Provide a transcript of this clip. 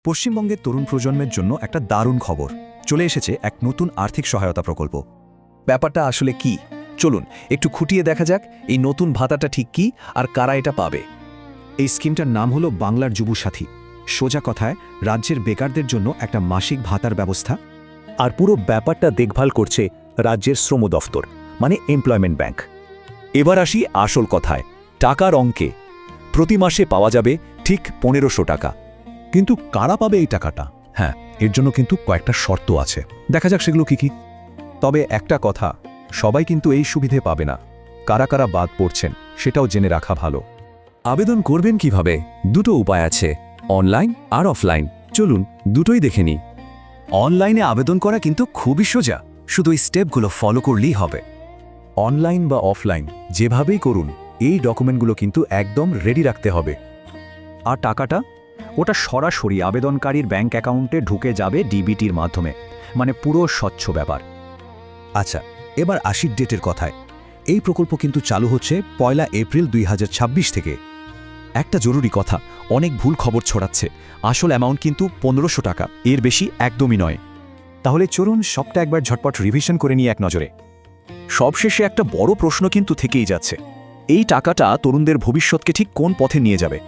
পশ্চিমবঙ্গের তরুণ প্রজন্মের জন্য একটা দারুণ খবর চলে এসেছে এক নতুন আর্থিক সহায়তা প্রকল্প। ব্যাপারটা আসলে কি চলুন একটু খুঁটিয়ে দেখা যাক এই নতুন ভাতাটা ঠিক কি আর কারা এটা পাবে। এই স্কিমটার নাম হলো বাংলার যুবসাথী। সোজা কথায় রাজ্যের বেকারদের জন্য একটা মাসিক ভাতার ব্যবস্থা। আর পুরো ব্যাপারটা দেখভাল করছে রাজ্যের শ্রম দফতর, মানে এমপ্লয়মেন্ট ব্যাংক। এবার আসি আসল কথায়, টাকার অঙ্কে। প্রতি মাসে পাওয়া যাবে ঠিক ১৫০০ টাকা। কিন্তু কারা পাবে এই টাকাটা? হ্যাঁ, এর জন্য কিন্তু কয়েকটা শর্ত আছে। দেখা যাক সেগুলো কি কি। তবে একটা কথা, সবাই কিন্তু এই সুবিধে পাবে না। কারা কারা বাদ পড়ছেন সেটাও জেনে রাখা ভালো। আবেদন করবেন কিভাবে? দুটো উপায় আছে, অনলাইন আর অফলাইন। চলুন দুটোই দেখে নিই। অনলাইনে আবেদন করা কিন্তু খুবই সোজা, শুধু এই স্টেপগুলো ফলো করলেই হবে। অনলাইন বা অফলাইন যেভাবেই করুন, এই ডকুমেন্টগুলো কিন্তু একদম রেডি রাখতে হবে। আর টাকাটা ওটা সরাসরি আবেদনকারীর ব্যাংক অ্যাকাউন্টে ঢুকে যাবে ডিবিটির মাধ্যমে, মানে পুরো স্বচ্ছ ব্যাপার। আচ্ছা, এবার ৮০ ডেটের কথায়। এই প্রকল্প কিন্তু চালু হচ্ছে ১ এপ্রিল ২০২৬ থেকে। একটা জরুরি কথা, অনেক ভুল খবর ছড়াচ্ছে। আসল অ্যামাউন্ট কিন্তু ১৫০০ টাকা, এর বেশি একদমই নয়। তাহলে চলুন সবটা একবার ঝটপট রিভিশন করে নিয়ে এক নজরে। সবশেষে একটা বড় প্রশ্ন কিন্তু থেকেই যাচ্ছে, এই টাকাটা তরুণদের ভবিষ্যৎকে ঠিক কোন পথে নিয়ে যাবে?